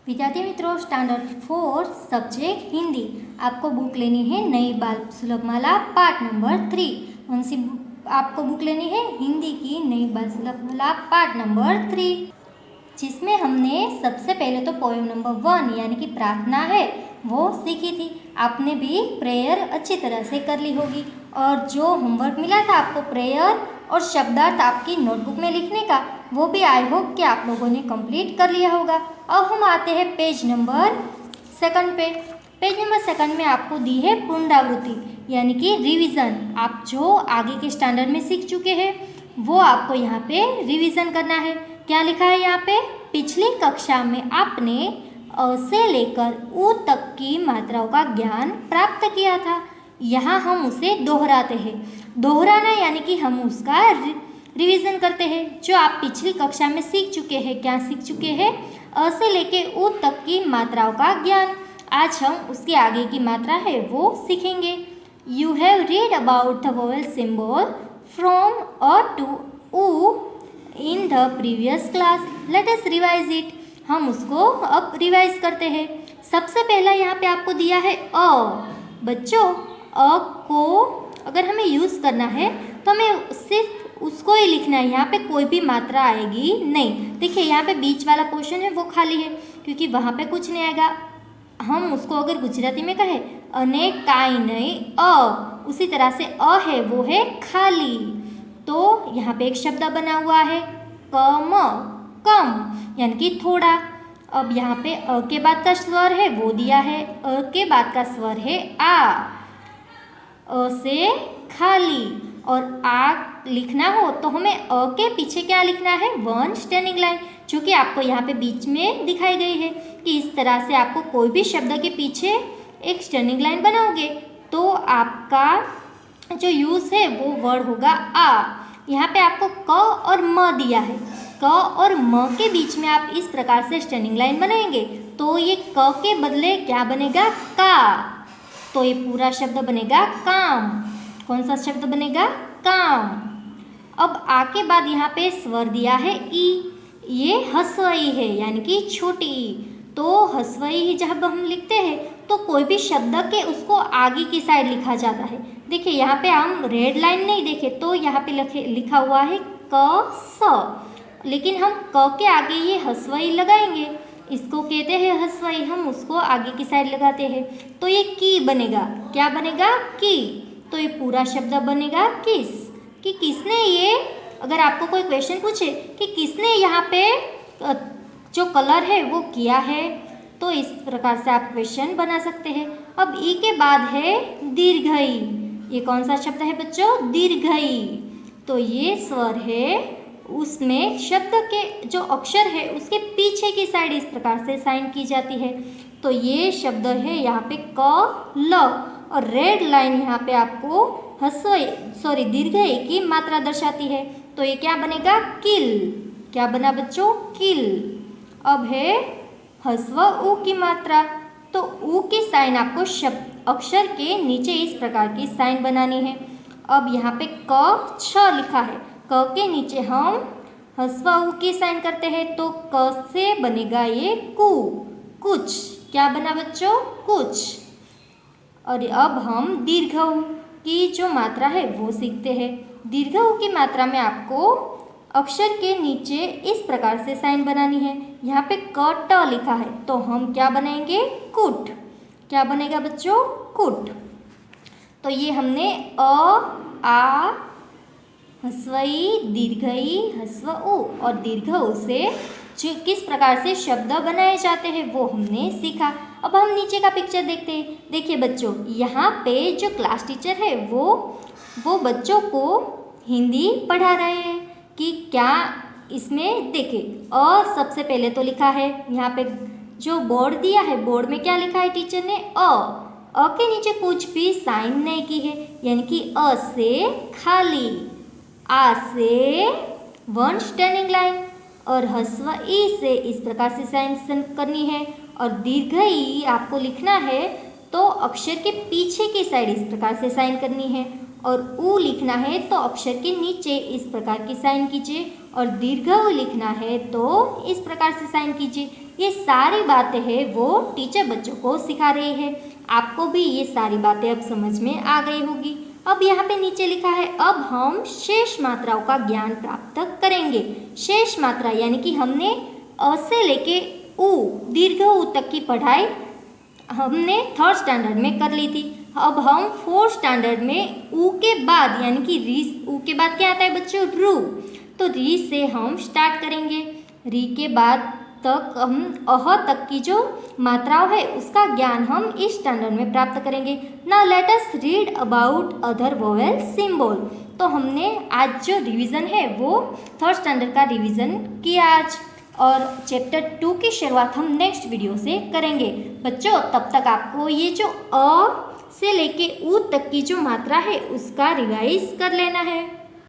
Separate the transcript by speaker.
Speaker 1: विद्यार्थी मित्रों, standard 4 subject Hindi आपको बुक लेनी है नई बाल सुलभ माला पाठ नंबर 3। कौन सी आपको बुक लेनी है? हिंदी की नई बाल सुलभ माला पाठ नंबर 3, जिसमें हमने सबसे पहले तो पोएम नंबर 1 यानी कि प्रार्थना है वो सीखी थी। आपने भी प्रेयर अच्छी तरह से कर ली होगी और जो होमवर्क मिला था आपको प्रेयर और शब्दार्थ आपकी नोटबुक में लिखने का, वो भी आई होप कि आप लोगों ने कंप्लीट कर लिया होगा। अब हम आते हैं पेज नंबर 2 पे। पेज नंबर 2 में आपको दी है पुनरावृत्ति यानी कि रिवीजन। आप जो आगे के स्टैंडर्ड में सीख चुके हैं वो आपको यहाँ पे रिवीजन करना है। क्या लिखा है यहाँ पे? पिछली कक्षा में आपने अ से लेकर उ तक की मात्राओं का ज्ञान प्राप्त किया था। यहाँ हम उसे दोहराते हैं। दोहराना यानी कि हम उसका रिवीजन करते हैं। जो आप पिछली कक्षा में सीख चुके हैं, क्या सीख चुके हैं? अ से लेके उ तक की मात्राओं का ज्ञान। आज हम उसके आगे की मात्रा है वो सीखेंगे। You have read about the vowel symbol from अ टू उ in the previous class. Let us revise it. हम उसको अब रिवाइज करते हैं। सबसे पहला यहाँ पे आपको दिया है अ। बच्चों, अ को अगर हमें यूज़ करना है तो हमें सिर्फ उसको ही लिखना है। यहाँ पे कोई भी मात्रा आएगी नहीं। देखिए यहाँ पे बीच वाला पोर्शन है वो खाली है क्योंकि वहाँ पे कुछ नहीं आएगा। हम उसको अगर गुजराती में कहें अने काई नहीं अ, उसी तरह से अ है वो है खाली। तो यहाँ पे एक शब्द बना हुआ है कम, कम यानी कि थोड़ा। अब यहाँ पे अ के बाद का स्वर है वो दिया है। अ के बाद का स्वर है आ। अ से खाली और आ लिखना हो तो हमें अ के पीछे क्या लिखना है? वन स्टैंडिंग लाइन, जो कि आपको यहाँ पे बीच में दिखाई गई है कि इस तरह से आपको कोई भी शब्द के पीछे एक स्टैंडिंग लाइन बनाओगे तो आपका जो यूज़ है वो वर्ड होगा आ। यहाँ पे आपको क और म दिया है। क और म के बीच में आप इस प्रकार से स्टैंडिंग लाइन बनाएंगे तो ये क के बदले क्या बनेगा? का। तो ये पूरा शब्द बनेगा काम। कौन सा शब्द बनेगा? काम। अब आ के बाद यहाँ पे स्वर दिया है ई। ये हस्वई है यानी कि छोटी ई। तो हस्वई ही जब हम लिखते हैं तो कोई भी शब्द के उसको आगे की साइड लिखा जाता है। देखिए यहाँ पे हम रेड लाइन नहीं देखे तो यहाँ पे लिखा हुआ है क स, लेकिन हम क के आगे ये हस्वई लगाएंगे, इसको कहते हैं हस्वई। हम उसको आगे की साइड लगाते हैं तो ये की बनेगा। क्या बनेगा? की। तो ये पूरा शब्द बनेगा किस। कि किसने ये, अगर आपको कोई क्वेश्चन पूछे कि किसने यहाँ पे जो कलर है वो किया है तो इस प्रकार से आप क्वेश्चन बना सकते हैं। अब ई के बाद है दीर्घई। ये कौन सा शब्द है बच्चों? दीर्घई। तो ये स्वर है, उसमें शब्द के जो अक्षर है उसके पीछे की साइड इस प्रकार से साइन की जाती है। तो ये शब्द है यहाँ पे क ल और रेड लाइन यहाँ पे आपको दीर्घई की मात्रा दर्शाती है। तो ये क्या बनेगा? किल। क्या बना बच्चों? किल। अब है हस्व उ की मात्रा। तो उ की साइन आपको शब्द अक्षर के नीचे इस प्रकार की साइन बनानी है। अब यहाँ पे क छ लिखा है, क के नीचे हम हस्व उ की साइन करते हैं तो क से बनेगा ये कु, कुछ। क्या बना बच्चों? कुछ। और अब हम दीर्घ उ की जो मात्रा है वो सीखते हैं। दीर्घ उ की मात्रा में आपको अक्षर के नीचे इस प्रकार से साइन बनानी है। यहाँ पे क ट लिखा है तो हम क्या बनाएंगे? कुट। क्या बनेगा बच्चों? कुट। तो ये हमने अ, आ, हस्वई, दीर्घई, हस्व उ और दीर्घ उ से जो किस प्रकार से शब्द बनाए जाते हैं वो हमने सीखा। अब हम नीचे का पिक्चर देखते हैं। देखिए बच्चों, यहाँ पे जो क्लास टीचर है वो बच्चों को हिंदी पढ़ा रहे हैं कि क्या इसमें देखें। अ सबसे पहले तो लिखा है, यहाँ पे जो बोर्ड दिया है बोर्ड में क्या लिखा है टीचर ने? अ के नीचे कुछ भी साइन नहीं की है यानी कि अ से खाली, आ से वन स्टैंडिंग लाइन और हस्व ई से इस प्रकार से साइन करनी है। और दीर्घ ई आपको लिखना है तो अक्षर के पीछे की साइड इस प्रकार से साइन करनी है और उ लिखना है तो अक्षर के नीचे इस प्रकार की साइन कीजिए और दीर्घ उ लिखना है तो इस प्रकार से साइन कीजिए। ये सारी बातें हैं वो टीचर बच्चों को सिखा रही है। आपको भी ये सारी बातें अब समझ में आ गई होगी। अब यहाँ पे नीचे लिखा है अब हम शेष मात्राओं का ज्ञान प्राप्त करेंगे। शेष मात्रा यानी कि हमने अ से लेके उ दीर्घ उ तक की पढ़ाई हमने थर्ड स्टैंडर्ड में कर ली थी। अब हम फोर्थ स्टैंडर्ड में उ के बाद यानी कि री, उ के बाद क्या आता है बच्चों, रू, तो री से हम स्टार्ट करेंगे। री के बाद तक हम अह तक की जो मात्राओं है उसका ज्ञान हम इस स्टैंडर्ड में प्राप्त करेंगे। Now let us read about other vowel symbol. तो हमने आज जो रिवीजन है वो थर्ड स्टैंडर्ड का रिवीजन किया आज, और चैप्टर 2 की शुरुआत हम नेक्स्ट वीडियो से करेंगे। बच्चों तब तक आपको ये जो अ से लेके उ तक की जो मात्रा है उसका रिवाइज कर लेना है।